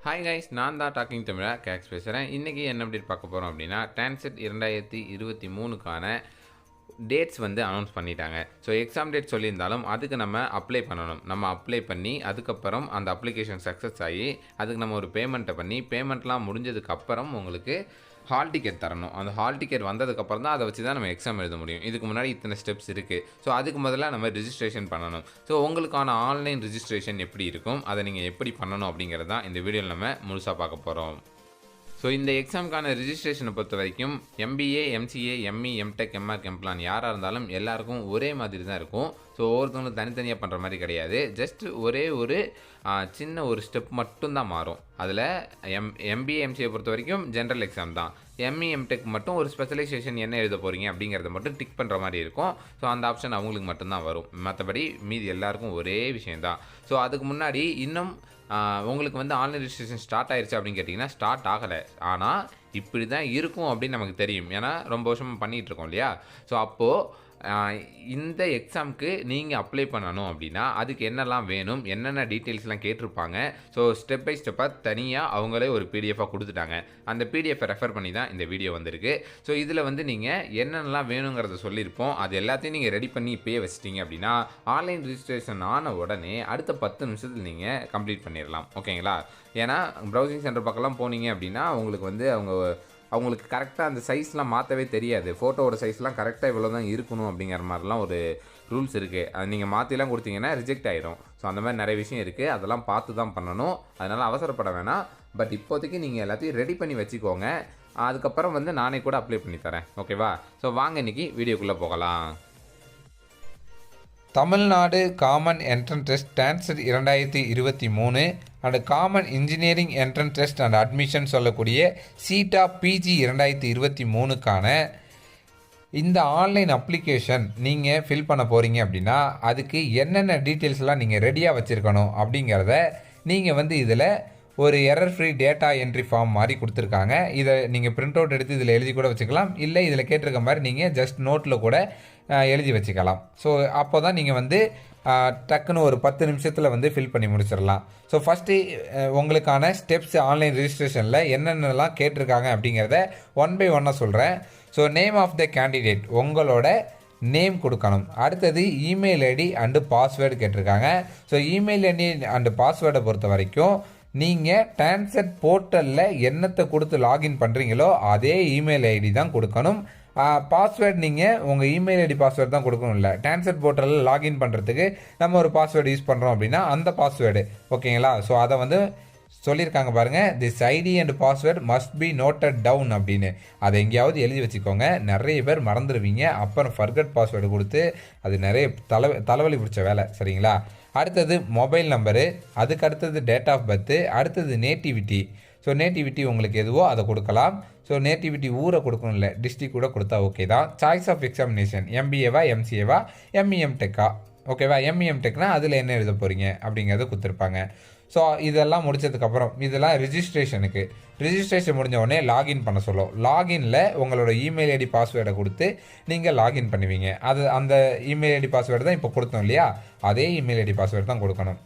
Hi guys, நான் தான் docking தமிழா cakes பேசுகிறேன். இன்றைக்கி என்ன அப்டேட் பார்க்க போகிறோம் அப்படின்னா, டான்செட் 2023க்கான டேட்ஸ் வந்து அனௌன்ஸ் பண்ணிட்டாங்க. ஸோ எக்ஸாம் டேட் சொல்லியிருந்தாலும் அதுக்கு நம்ம அப்ளை பண்ணணும். நம்ம அப்ளை பண்ணி அதுக்கப்புறம் அந்த அப்ளிகேஷன் சக்ஸஸ் ஆகி அதுக்கு நம்ம ஒரு பேமெண்ட்டை பண்ணி பேமெண்ட்லாம் முடிஞ்சதுக்கப்புறம் உங்களுக்கு ஹால் டிக்கெட் தரணும். அந்த ஹால் டிக்கெட் வந்ததுக்கப்புறம் தான் அதை வச்சு தான் நம்ம எக்ஸாம் எழுத முடியும். இதுக்கு முன்னாடி இத்தனை ஸ்டெப்ஸ் இருக்குது. ஸோ அதுக்கு முதல்ல நம்ம ரிஜிஸ்ட்ரேஷன் பண்ணணும். ஸோ உங்களுக்கான ஆன்லைன் ரிஜிஸ்ட்ரேஷன் எப்படி இருக்கும், அதை நீங்கள் எப்படி பண்ணணும் அப்படிங்கிறது தான் இந்த வீடியோவில் நம்ம முழுசாக பார்க்க போகிறோம். ஸோ இந்த எக்ஸாமுக்கான ரிஜிஸ்ட்ரேஷனை பொறுத்த வரைக்கும் MBA, MCA, ME, Mtech, Mba Mca யாராக இருந்தாலும் எல்லாருக்கும் ஒரே மாதிரி தான் இருக்கும். ஸோ ஒவ்வொருத்தவங்களும் தனித்தனியாக பண்ணுற மாதிரி கிடையாது. ஜஸ்ட் ஒரே ஒரு சின்ன ஒரு ஸ்டெப் மட்டும்தான் மாறும். அதில் MBA, MCA பொறுத்த வரைக்கும் ஜென்ரல் எக்ஸாம் தான். ME, Mtech மட்டும் ஒரு ஸ்பெஷலைசேஷன் என்ன எழுத போகிறீங்க அப்படிங்கிறத மட்டும் டிக் பண்ணுற மாதிரி இருக்கும். ஸோ அந்த ஆப்ஷன் அவங்களுக்கு மட்டும்தான் வரும். மற்றபடி மீதி எல்லாருக்கும் ஒரே விஷயந்தான். ஸோ அதுக்கு முன்னாடி இன்னும் உங்களுக்கு வந்து ஆன்லைன் ரிஜிஸ்ட்ரேஷன் ஸ்டார்ட் ஆயிடுச்சு அப்படின்னு கேட்டிங்கன்னா ஸ்டார்ட் ஆகலை. ஆனால் இப்படி தான் இருக்கும் அப்படின்னு நமக்கு தெரியும். ஏன்னா ரொம்ப வருஷமாக பண்ணிகிட்ருக்கோம் இல்லையா. ஸோ அப்போது இந்த எக்ஸாமுக்கு நீங்கள் அப்ளை பண்ணணும் அப்படின்னா அதுக்கு என்னெல்லாம் வேணும், என்னென்ன டீட்டெயில்ஸ்லாம் கேட்டிருப்பாங்க. ஸோ ஸ்டெப் பை ஸ்டெப்பாக தனியாக அவங்களே ஒரு பிடிஎஃபாக கொடுத்துட்டாங்க. அந்த பிடிஎஃபை ரெஃபர் பண்ணி தான் இந்த வீடியோ வந்திருக்கு. ஸோ இதில் வந்து நீங்கள் என்னென்னலாம் வேணுங்கிறத சொல்லியிருப்போம். அது எல்லாத்தையும் நீங்கள் ரெடி பண்ணி இப்போயே வச்சிட்டிங்க அப்படின்னா ஆன்லைன் ரிஜிஸ்ட்ரேஷன் ஆன உடனே அடுத்த 10 நிமிஷத்தில் நீங்கள் கம்ப்ளீட் பண்ணிடலாம். ஓகேங்களா. ஏன்னா ப்ரௌசிங் சென்டர் பக்கம்லாம் போனீங்க அப்படின்னா உங்களுக்கு வந்து அவங்களுக்கு கரெக்டாக அந்த சைஸ்லாம் மாற்றவே தெரியாது. ஃபோட்டோவோட சைஸ்லாம் கரெக்டாக இவ்வளோ தான் இருக்கணும் அப்படிங்கிற மாதிரிலாம் ஒரு ரூல்ஸ் இருக்குது. அது நீங்கள் மாற்றிலாம் கொடுத்தீங்கன்னா ரிஜெக்ட் ஆகிடும். ஸோ அந்த மாதிரி நிறைய விஷயம் இருக்குது. அதெல்லாம் பார்த்து தான் பண்ணணும். அதனால் அவசரப்பட வேணாம். பட் இப்போதைக்கு நீங்கள் எல்லாத்தையும் ரெடி பண்ணி வச்சுக்கோங்க. அதுக்கப்புறம் வந்து நானே கூட அப்ளை பண்ணி தரேன். ஓகேவா. ஸோ வாங்க இன்றைக்கி வீடியோக்குள்ளே போகலாம். Tamil Nadu common entrance test TANCET 2023 and common engineering entrance test and admission சொல்லக்கூடிய சீட்டா PG 2023க்கான இந்த ஆன்லைன் அப்ளிகேஷன் நீங்கள் ஃபில் பண்ண போகிறீங்க அப்படின்னா அதுக்கு என்னென்ன டீட்டெயில்ஸ்லாம் நீங்கள் ரெடியாக வச்சுருக்கணும் அப்படிங்கிறத நீங்கள் வந்து இதில் ஒரு error free data entry form மாதிரி கொடுத்துருக்காங்க. இதை நீங்கள் பிரிண்ட் அவுட் எடுத்து இதில் எழுதி கூட வச்சுக்கலாம். இல்லை இதில் கேட்டிருக்க மாதிரி நீங்கள் ஜஸ்ட் நோட்டில் கூட எழுதி வச்சுக்கலாம். ஸோ அப்போ தான் நீங்கள் வந்து டக்குன்னு ஒரு 10 நிமிஷத்தில் வந்து ஃபில் பண்ணி முடிச்சிடலாம். ஸோ ஃபஸ்ட்டு உங்களுக்கான ஸ்டெப்ஸ் ஆன்லைன் ரிஜிஸ்ட்ரேஷனில் என்னென்னலாம் கேட்டிருக்காங்க அப்படிங்கிறத ஒன் பை ஒன்னாக சொல்கிறேன். So name of the candidate, உங்களோட நேம் கொடுக்கணும். அடுத்தது இமெயில் ஐடி அண்டு பாஸ்வேர்டு கேட்டிருக்காங்க. ஸோ இமெயில் ஐடி அண்டு பாஸ்வேர்டை பொறுத்த வரைக்கும் நீங்கள் டான்செட் போர்ட்டலில் என்னத்தை கொடுத்து லாகின் பண்ணுறீங்களோ அதே இமெயில் ஐடி தான் கொடுக்கணும். பாஸ்வேர்டு நீங்கள் உங்கள் இமெயில் ஐடி பாஸ்வேர்டு தான் கொடுக்கணும். இல்லை டான்செட் போர்ட்டலில் லாகின் பண்ணுறதுக்கு நம்ம ஒரு பாஸ்வேர்டு யூஸ் பண்ணுறோம் அப்படின்னா அந்த பாஸ்வேர்டு. ஓகேங்களா. ஸோ அதை வந்து சொல்லியிருக்காங்க பாருங்கள், this ID and password must be noted down அப்படின்னு. அதை எங்கேயாவது எழுதி வச்சுக்கோங்க. நிறைய பேர் மறந்துடுவீங்க. அப்புறம் ஃபர்கட் பாஸ்வேர்டு கொடுத்து அது நிறைய தலைவலி பிடிச்ச வேலை. சரிங்களா. அடுத்தது மொபைல் நம்பரு, அதுக்கு அடுத்தது டேட் ஆஃப் பர்த்து, அடுத்தது நேட்டிவிட்டி. ஸோ நேட்டிவிட்டி உங்களுக்கு எதுவோ அதை கொடுக்கலாம். ஸோ நேட்டிவிட்டி ஊரை கொடுக்கணும், இல்லை டிஸ்ட்ரிக் கூட கொடுத்தா ஓகே தான். சாய்ஸ் ஆஃப் எக்ஸாமினேஷன் MBAவா MCAவா ME Mtechஆ. ஓகேவா. ME Mtechனா அதில் என்ன எழுத போகிறீங்க அப்படிங்கிறத கொடுத்துருப்பாங்க. ஸோ இதெல்லாம் முடித்ததுக்கப்புறம் இதெல்லாம் ரிஜிஸ்ட்ரேஷன் முடிஞ்ச உடனே லாகின் பண்ண சொல்லும். லாகினில் உங்களோட இமெயில் ஐடி பாஸ்வேர்டை கொடுத்து நீங்கள் லாகின் பண்ணுவீங்க. அந்த இமெயில் ஐடி பாஸ்வேர்டு தான் இப்போ கொடுத்தோம் இல்லையா, அதே இமெயில் ஐடி பாஸ்வேர்டு தான் கொடுக்கணும்.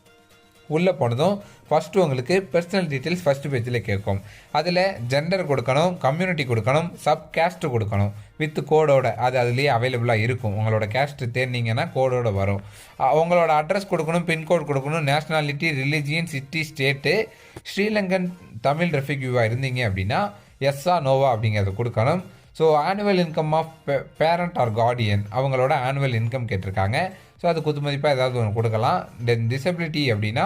உள்ளே போனதும் ஃபஸ்ட்டு உங்களுக்கு பர்சனல் டீட்டெயில்ஸ் ஃபஸ்ட்டு பேஜில் கேட்கும். அதில் ஜெண்டர் கொடுக்கணும், கம்யூனிட்டி கொடுக்கணும், சப் கேஸ்ட் கொடுக்கணும் வித் கோடோட. அது அதுலேயே அவைலபிளாக இருக்கும். உங்களோட கேஸ்ட் தேர்ந்தீங்கன்னா கோடோட வரும். உங்களோட அட்ரஸ் கொடுக்கணும், பின்கோட் கொடுக்கணும், nationality, religion, city, state, Sri Lankan Tamil ரெஃப்யூஜிவாக இருந்தீங்க அப்படின்னா எஸ்ஸா நோவா அப்படிங்கிறத கொடுக்கணும். So annual income of parent or guardian, அவங்களோட ஆனுவல் இன்கம் கேட்டிருக்காங்க. ஸோ அது குத்துமதிப்பாக ஏதாவது ஒன்று கொடுக்கலாம். தென் டிசபிலிட்டி அப்படின்னா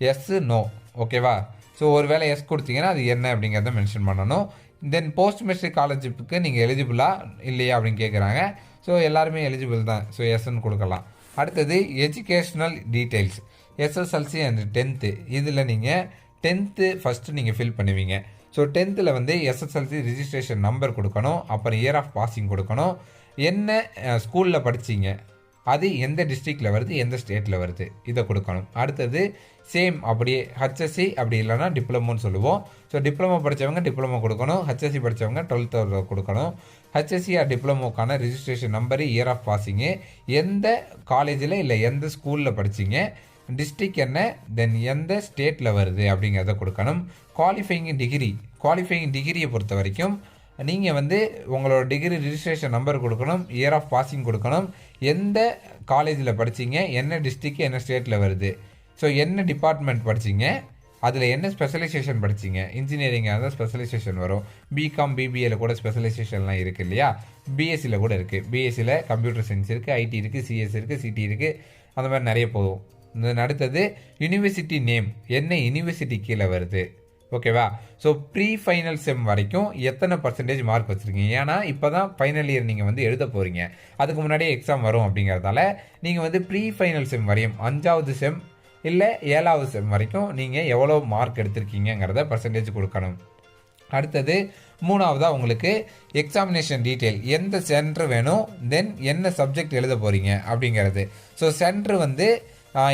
எஸ் நோ. ஓகேவா. ஸோ ஒரு வேளை எஸ் கொடுத்தீங்கன்னா அது என்ன அப்படிங்கிறத மென்ஷன் பண்ணணும். தென் போஸ்ட் மெட்ரிக் ஸ்காலர்ஷிப்புக்கு நீங்கள் எலிஜிபிளா இல்லையா அப்படின்னு கேட்குறாங்க. ஸோ எல்லாருமே எலிஜிபிள் தான். ஸோ எஸ்ன்னு கொடுக்கலாம். அடுத்தது educational details, SSLC and 10th. இதில் நீங்கள் 10th ஃபஸ்ட்டு நீங்கள் ஃபில் பண்ணுவீங்க. ஸோ 10th வந்து SSLC ரிஜிஸ்ட்ரேஷன் நம்பர் கொடுக்கணும். அப்புறம் இயர் ஆஃப் பாசிங் கொடுக்கணும். என்ன ஸ்கூலில் படிச்சிங்க, அது எந்த டிஸ்ட்ரிக்டில் வருது, எந்த ஸ்டேட்டில் வருது, இதை கொடுக்கணும். அடுத்தது சேம் அப்படியே HSC அப்படி இல்லைனா டிப்ளமோன்னு சொல்லுவோம். ஸோ டிப்ளமோ படித்தவங்க டிப்ளமோ கொடுக்கணும். HSC படித்தவங்க 12th கொடுக்கணும். HSC ஆர் டிப்ளமோக்கான registration number, year of passing, எந்த காலேஜில் இல்லை எந்த ஸ்கூலில் படிச்சிங்க, டிஸ்ட்ரிக்ட் என்ன, தென் எந்த ஸ்டேட்டில் வருது அப்படிங்கிறத கொடுக்கணும். குவாலிஃபையிங் டிகிரியை பொறுத்த வரைக்கும் நீங்கள் வந்து உங்களோட டிகிரி ரிஜிஸ்ட்ரேஷன் நம்பர் கொடுக்கணும், இயர் ஆஃப் பாசிங் கொடுக்கணும், எந்த காலேஜில் படிச்சிங்க, என்ன டிஸ்ட்ரிக்ட் என்ன ஸ்டேட்டில் வருது, ஸோ என்ன டிபார்ட்மெண்ட் படிச்சிங்க, அதில் என்ன ஸ்பெஷலைசேஷன் படிச்சிங்க. இன்ஜினியரிங்காக இருந்தால் ஸ்பெஷலைசேஷன் வரும். பிகாம் பிபிஏல கூட ஸ்பெஷலைசேஷன்லாம் இருக்குது இல்லையா, பிஎஸ்சியில் கூட இருக்குது. பிஎஸ்சியில் கம்ப்யூட்டர் சயின்ஸ் இருக்குது, ஐடி இருக்குது, சிஎஸ் இருக்குது, சிடி இருக்குது, அந்த மாதிரி நிறைய போகும். அடுத்தது யூனிவர்சிட்டி நேம், என்ன யூனிவர்சிட்டி கீழே வருது, ஓகேவா. ஸோ ப்ரீ ஃபைனல் செம் வரைக்கும் எத்தனை பர்சன்டேஜ் மார்க் வச்சுருக்கீங்க, ஏன்னா இப்போ தான் ஃபைனல் இயர் நீங்கள் வந்து எழுத போகிறீங்க, அதுக்கு முன்னாடியே எக்ஸாம் வரும் அப்படிங்கிறதால நீங்கள் வந்து ப்ரீ ஃபைனல் செம் வரையும் 5வது செம் இல்லை 7வது செம் வரைக்கும் நீங்கள் எவ்வளோ மார்க் எடுத்திருக்கீங்கிறத பர்சன்டேஜ் கொடுக்கணும். அடுத்தது 3வதாக உங்களுக்கு எக்ஸாமினேஷன் டீட்டெயில், எந்த சென்டர் வேணும், தென் என்ன சப்ஜெக்ட் எழுத போகிறீங்க அப்படிங்கிறது. ஸோ சென்டர் வந்து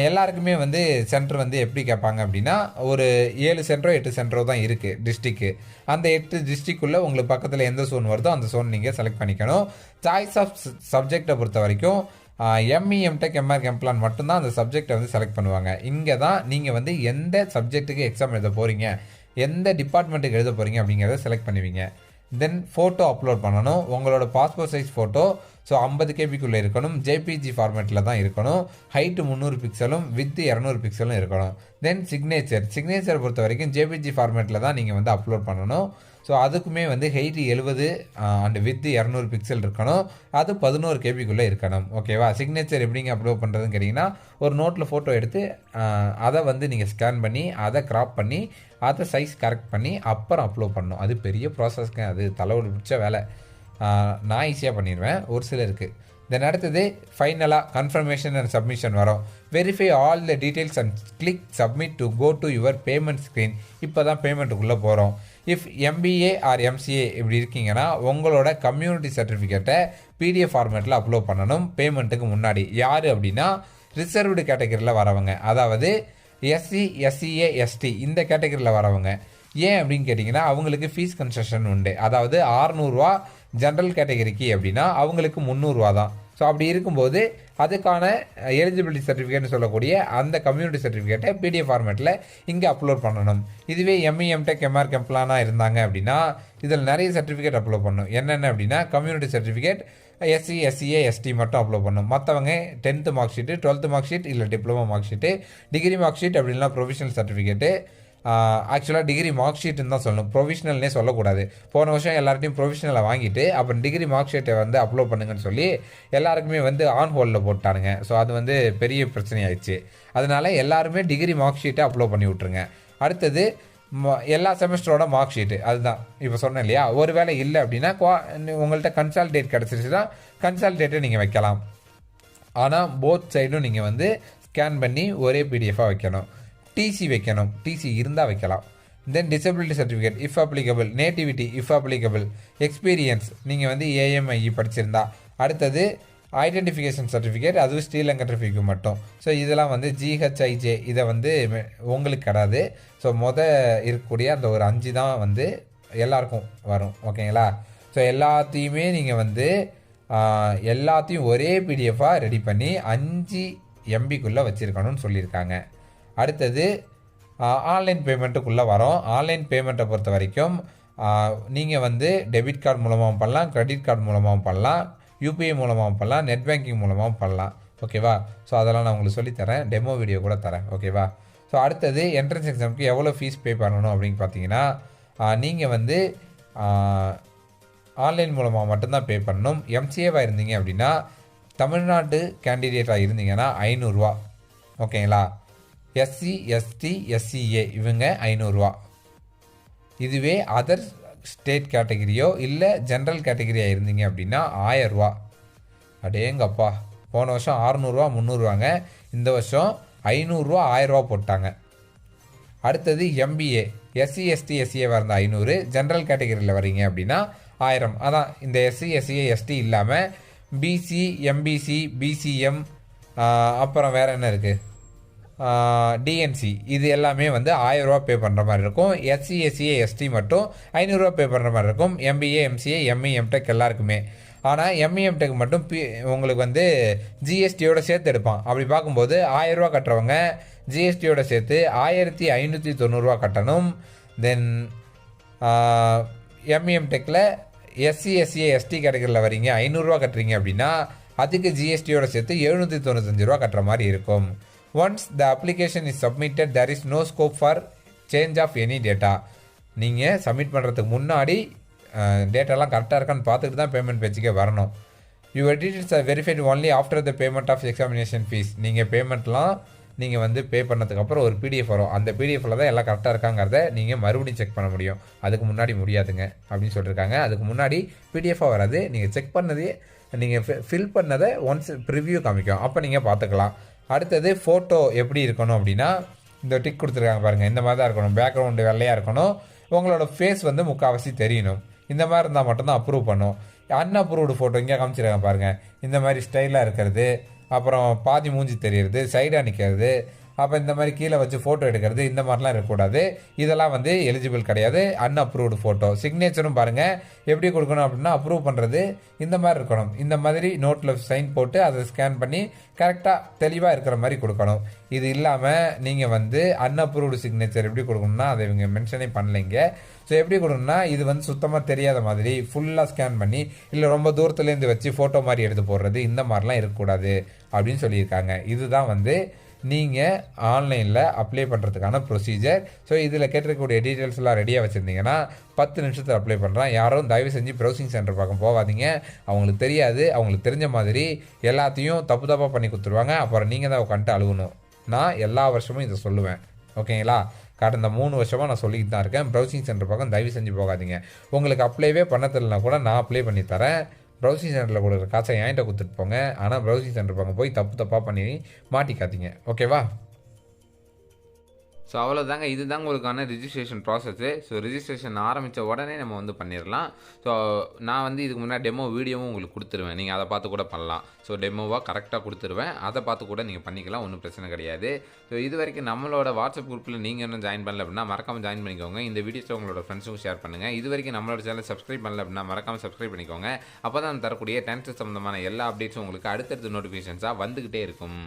எல்லாருக்குமே வந்து சென்டர் வந்து எப்படி கேட்பாங்க அப்படின்னா, ஒரு 7 சென்டரோ 8 சென்டரோ தான் இருக்குது டிஸ்ட்ரிக்கு. அந்த 8 டிஸ்ட்ரிக்குள்ளே உங்களுக்கு பக்கத்தில் எந்த சோன் வருதோ அந்த சோன் நீங்கள் செலக்ட் பண்ணிக்கணும். சாய்ஸ் ஆஃப் சப்ஜெக்டை பொறுத்த வரைக்கும் எம்இ எம்டெக் எம்ஆர் எம்ப்ளான் மட்டும்தான் அந்த சப்ஜெக்டை வந்து செலக்ட் பண்ணுவாங்க. இங்கே தான் நீங்கள் வந்து எந்த சப்ஜெக்ட்டுக்கு எக்ஸாம் எழுத போகிறீங்க, எந்த டிபார்ட்மெண்ட்டுக்கு எழுத போகிறீங்க அப்படிங்கிறத செலக்ட் பண்ணுவீங்க. தென் ஃபோட்டோ அப்லோட் பண்ணணும். உங்களோட பாஸ்போர்ட் சைஸ் ஃபோட்டோ ஸோ 50 கேபிக்குள்ளே இருக்கணும், ஜேபிஜி ஃபார்மேட்டில் தான் இருக்கணும், ஹைட்டு 300 பிக்சலும் வித்து 200 பிக்சலும் இருக்கணும். தென் சிக்னேச்சர் பொறுத்த வரைக்கும் ஜேபிஜி ஃபார்மேட்டில் தான் நீங்கள் வந்து அப்லோட் பண்ணணும். ஸோ அதுக்குமே வந்து ஹைட்டு 70 அண்ட் வித்து 200 பிக்சல் இருக்கணும், அது 11 கேபிக்குள்ளே இருக்கணும், ஓகேவா. சிக்னேச்சர் எப்படிங்க அப்லோட் பண்ணுறதுன்னு கேட்டிங்கன்னா, ஒரு நோட்டில் ஃபோட்டோ எடுத்து அதை வந்து நீங்கள் ஸ்கேன் பண்ணி அதை கிராப் பண்ணி அதை சைஸ் கரெக்ட் பண்ணி அப்புறம் அப்லோட் பண்ணணும். அது பெரிய ப்ராசஸ்க்கு, அது தலைவலி பிடிச்ச வேலை. நான் ஈஸியாக பண்ணிடுவேன், ஒரு சிலருக்கு. தென் அடுத்தது ஃபைனலாக கன்ஃபர்மேஷன் அண்ட் சப்மிஷன் வரும். Verify all the details and click submit to go to your payment screen. இப்போ தான் பேமெண்ட்டுக்குள்ளே போகிறோம். இஃப் எம்பிஏ ஆர் எம்சிஏ இப்படி இருக்கீங்கன்னா உங்களோட கம்யூனிட்டி சர்டிஃபிகேட்டை பிடிஎஃப் ஃபார்மேட்டில் அப்லோட் பண்ணணும் பேமெண்ட்டுக்கு முன்னாடி. யார் அப்படின்னா ரிசர்வ்டு கேட்டகரியில் வரவங்க, அதாவது எஸ்சி எஸ்சிஏ எஸ்டி இந்த கேட்டகரியில் வரவங்க. ஏன் அப்படின்னு கேட்டிங்கன்னா அவங்களுக்கு ஃபீஸ் கன்செஷன் உண்டு. அதாவது 600 ரூபா ஜென்ரல் கேட்டகரிக்கு அப்படின்னா அவங்களுக்கு 300 ரூபா தான். ஸோ அப்படி இருக்கும்போது அதுக்கான எலிஜிபிலிட்டி சர்டிஃபிகேட்னு சொல்லக்கூடிய அந்த கம்யூனிட்டி சர்டிஃபிகேட்டை பிடிஎஃப் ஃபார்மேட்டில் இங்கே அப்லோட் பண்ணணும். இதுவே எம்இ எம்டெக் எம்ஆர் எம்ப்ளானாக இருந்தாங்க அப்படின்னா இதில் நிறைய சர்டிஃபிகேட் அப்லோட் பண்ணணும். என்னென்ன அப்படின்னா community certificate, SC SCA ST மட்டும் அப்லோட் பண்ணணும். மற்றவங்க 10th mark sheet, 12th mark sheet, இல்லை diploma mark sheet, degree mark sheet அப்படின்னா ப்ரொவிஷனல் சர்டிஃபிகேட்டு. ஆக்சுவலாக டிகிரி மார்க் ஷீட்டுன்னு தான் சொல்லணும், ப்ரொவிஷனல்னே சொல்லக்கூடாது. போன வருஷம் எல்லார்ட்டையும் ப்ரொவிஷனலை வாங்கிட்டு அப்புறம் டிகிரி மார்க் ஷீட்டை வந்து அப்லோட் பண்ணுங்கன்னு சொல்லி எல்லாருக்குமே வந்து ஆன் ஹோல்டில் போட்டானுங்க. ஸோ அது வந்து பெரிய பிரச்சனையாயிடுச்சு. அதனால எல்லாருமே டிகிரி மார்க் ஷீட்டை அப்லோட் பண்ணி விட்ருங்க. அடுத்தது எல்லா செமஸ்டரோட மார்க் ஷீட்டு, அதுதான் இப்போ சொன்னேன் இல்லையா. ஒரு வேளை இல்லை அப்படின்னா உங்கள்கிட்ட கன்சால்டேட் கிடச்சிருச்சுன்னா கன்சால்டேட்டை நீங்கள் வைக்கலாம். ஆனால் போத் சைடும் நீங்கள் வந்து ஸ்கேன் பண்ணி ஒரே பிடிஎஃபாக வைக்கணும். டிசி வைக்கணும், டிசி இருந்தால் வைக்கலாம். Then disability certificate if applicable, nativity if applicable, experience நீங்கள் வந்து ஏஎம்ஐஇ படிச்சிருந்தா. அடுத்தது ஐடென்டிஃபிகேஷன் சர்டிஃபிகேட், அதுவும் ஸ்ரீலங்கன் ட்ரிஃபிக்கு மட்டும். ஸோ இதெல்லாம் வந்து ஜிஹெச்ஐஜே இதை வந்து உங்களுக்கு கிடையாது. ஸோ இருக்கக்கூடிய அந்த ஒரு 5 தான் வந்து எல்லாருக்கும் வரும், ஓகேங்களா. ஸோ எல்லாத்தையுமே நீங்கள் வந்து எல்லாத்தையும் ஒரே பிடிஎஃபாக ரெடி பண்ணி 5 MBக்குள்ளே வச்சுருக்கணும்னு சொல்லியிருக்காங்க. அடுத்தது ஆன்லைன் பேமெண்ட்டுக்குள்ளே வரோம். ஆன்லைன் பேமெண்ட்டை பொறுத்த வரைக்கும் நீங்கள் வந்து டெபிட் கார்டு மூலமாகவும் பண்ணலாம், கிரெடிட் கார்டு மூலமாகவும் பண்ணலாம், யூபிஐ மூலமாகவும் பண்ணலாம், நெட் பேங்கிங் மூலமாகவும் பண்ணலாம், ஓகேவா. ஸோ அதெல்லாம் நான் உங்களுக்கு சொல்லித்தரேன், டெமோ வீடியோ கூட தரேன், ஓகேவா. ஸோ அடுத்தது என்ட்ரன்ஸ் எக்ஸாமுக்கு எவ்வளோ ஃபீஸ் பே பண்ணணும் அப்படின்னு பார்த்தீங்கன்னா நீங்கள் வந்து ஆன்லைன் மூலமாக மட்டும்தான் பே பண்ணணும். எம்சிஏவாக இருந்தீங்க அப்படின்னா தமிழ்நாட்டு கேண்டிடேட்டாக இருந்தீங்கன்னா 500 ரூபா, ஓகேங்களா. எஸ்சி எஸ்டி எஸ்சிஏ இவங்க 500 ரூபா. இதுவே அதர் ஸ்டேட் கேட்டகிரியோ இல்லை ஜென்ரல் கேட்டகிரியாக இருந்தீங்க அப்படின்னா 1000 ரூபா. அடேங்கப்பா, போன வருஷம் 600 ரூபா 300 ரூபாங்க, இந்த வருஷம் 500 ரூபா 1000 ரூபா போட்டாங்க. அடுத்தது எம்பிஏ, எஸ்சி எஸ்டி எஸ்சிஏவாக இருந்தால் 500, ஜென்ரல் கேட்டகிரியில் வரீங்க அப்படின்னா 1000. அதான் இந்த எஸ்சி எஸ்சிஏ எஸ்டி இல்லாமல் பிசி, எம்பிசி, பிசிஎம், அப்புறம் வேறு என்ன இருக்குது, டிஎன்சி இது எல்லாமே வந்து 1000 ரூபா பே பண்ணுற மாதிரி இருக்கும். எஸ்சி எஸ்சிஏ எஸ்டி மட்டும் 500 ரூபா பே பண்ணுற மாதிரி இருக்கும். எம்பிஏ எம்சிஏ எம்இ எம்டெக் எல்லாருக்குமே. ஆனால் எம்இ எம்டெக் மட்டும் உங்களுக்கு வந்து ஜிஎஸ்டியோட சேர்த்து எடுப்பான். அப்படி பார்க்கும்போது 1000 ரூபா கட்டுறவங்க ஜிஎஸ்டியோட சேர்த்து 1590 கட்டணும். தென் எம்இ எம்டெக்கில் எஸ்சி எஸ்சிஏ எஸ்டி கேட்டகரியில் வரீங்க 500 ரூபா கட்டுறீங்க அப்படின்னா அதுக்கு ஜிஎஸ்டியோட சேர்த்து 795 ரூபா கட்டுற மாதிரி இருக்கும். Once the application is submitted there is no scope for change of any data. நீங்கள் சப்மிட் பண்ணுறதுக்கு முன்னாடி டேட்டாலாம் கரெக்டாக இருக்கான்னு பார்த்துட்டு தான் பேமெண்ட் பேச்சுக்கே வரணும். Your details are verified only after the payment of examination fees. நீங்கள் பேமெண்ட்லாம் நீங்கள் வந்து பே பண்ணதுக்கப்புறம் ஒரு பிடிஎஃப் வரும். அந்த பிடிஎஃபில் தான் எல்லாம் கரெக்டாக இருக்காங்கிறத நீங்கள் மறுபடியும் செக் பண்ண முடியும். அதுக்கு முன்னாடி முடியாதுங்க அப்படின்னு சொல்லியிருக்காங்க. அதுக்கு முன்னாடி பிடிஎஃபாக வராது. நீங்கள் செக் பண்ணதே நீங்கள் ஃபில் பண்ணதை ஒன்ஸ் ப்ரிவ்யூ காமிக்கும். அப்போ நீங்கள் பார்த்துக்கலாம். அடுத்தது ஃபோட்டோ எப்படி இருக்கணும் அப்படின்னா இந்த டிக் கொடுத்துருக்காங்க பாருங்கள். இந்த மாதிரி தான் இருக்கணும். பேக்ரவுண்டு வெள்ளையாக இருக்கணும். உங்களோட ஃபேஸ் வந்து முக்கால்வாசி தெரியணும். இந்த மாதிரி இருந்தால் மட்டும்தான் அப்ரூவ் பண்ணும். அன்அப்ரூவ்டு ஃபோட்டோ இங்கே காமிச்சிருக்காங்க பாருங்கள். இந்த மாதிரி ஸ்டைலாக இருக்கிறது, அப்புறம் பாதி மூஞ்சி தெரியறது, சைடாக நிற்கிறது, அப்போ இந்த மாதிரி கீழே வச்சு ஃபோட்டோ எடுக்கிறது, இந்த மாதிரிலாம் இருக்கக்கூடாது. இதெல்லாம் வந்து எலிஜிபிள் கிடையாது. Unapproved photo. சிக்னேச்சரும் பாருங்கள் எப்படி கொடுக்கணும் அப்படின்னா அப்ரூவ் பண்ணுறது இந்த மாதிரி இருக்கணும். இந்த மாதிரி நோட்டில் சைன் போட்டு அதை ஸ்கேன் பண்ணி கரெக்டாக தெளிவாக இருக்கிற மாதிரி கொடுக்கணும். இது இல்லாமல் நீங்கள் வந்து அன்அப்ரூவ்டு சிக்னேச்சர் எப்படி கொடுக்கணும்னா அதை இவங்க மென்ஷனே பண்ணலைங்க. ஸோ எப்படி கொடுக்கணும்னா இது வந்து சுத்தமாக தெரியாத மாதிரி ஃபுல்லாக ஸ்கேன் பண்ணி இல்லை ரொம்ப தூரத்துலேருந்து வச்சு ஃபோட்டோ மாதிரி எடுத்து போடுறது இந்த மாதிரிலாம் இருக்கக்கூடாது அப்படின்னு சொல்லியிருக்காங்க. இதுதான் வந்து நீங்கள் ஆன்லைனில் அப்ளை பண்ணுறதுக்கான ப்ரொசீஜர். ஸோ இதில் கேட்டிருக்கக்கூடிய டீட்டெயில்ஸ்லாம் ரெடியாக வச்சுருந்தீங்கன்னா 10 நிமிஷத்தில் அப்ளை பண்ணுறேன். யாரும் தயவு செஞ்சு ப்ரௌசிங் சென்டர் பக்கம் போகாதீங்க. அவங்களுக்கு தெரியாது. அவங்களுக்கு தெரிஞ்ச மாதிரி எல்லாத்தையும் தப்பாக பண்ணி கொடுத்துருவாங்க. அப்புறம் நீங்கள் தான் உட்காந்துட்டு அழுகணும். நான் எல்லா வருஷமும் இதை சொல்லுவேன். ஓகேங்களா? கடந்த 3 வருஷமாக நான் சொல்லிக்கிட்டு தான் இருக்கேன். ப்ரௌசிங் சென்டர் பக்கம் தயவு செஞ்சு போகாதீங்க. உங்களுக்கு அப்ளைவே பண்ண தெரியலனா கூட நான் அப்ளை பண்ணி தரேன். ப்ரௌசிங் சென்டரில் கொடுக்குற காசை என்கிட்ட கொடுத்துட்டு போங்க. ஆனால் ப்ரௌசிங் சென்டர் பக்கம் போய் தப்பாக பண்ணி மாட்டிக்காதீங்க. ஓகேவா? ஸோ அவ்வளோதாங்க. இதுதாங்க உங்களுக்கான ரிஜிஸ்ட்ரேஷன் ப்ராசஸ்ஸு. ஸோ ரிஜிஸ்ட்ரேஷன் ஆரம்பித்த உடனே நம்ம வந்து பண்ணிடலாம். ஸோ நான் வந்து இதுக்கு முன்னாடி டெமோ வீடியோவும் உங்களுக்கு கொடுத்துருவேன். நீங்கள் அதை பார்த்து கூட பண்ணலாம். ஸோ டெமோவாக கரெக்டாக கொடுத்துருவேன். அதை பார்த்து கூட நீங்கள் பண்ணிக்கலாம். ஒன்றும் பிரச்சனை கிடையாது. ஸோ இது வரைக்கும் நம்மளோட வாட்ஸ்அப் குரூப்பில் நீங்கள் இன்னும் ஜாயின் பண்ணல அப்படின்னா மறக்காமல் ஜாயின் பண்ணிக்கோங்க. இந்த வீடியோஸை உங்களோட ஃப்ரெண்ட்ஸுக்கும் ஷேர் பண்ணுங்கள். இது வரைக்கும் நம்மளோட சேனல் சப்ஸ்கிரைப் பண்ணல அப்படின்னா மறக்காமல் சப்ஸ்கிரைப் பண்ணிக்கோங்க. அப்போ தான் தரக்கூடிய டென்த் சம்மந்தமான எல்லா அப்டேட்ஸும் உங்களுக்கு அடுத்தடுத்த நோட்டிஃபிகேஷன்ஸாக வந்துக்கிட்டே இருக்கும்.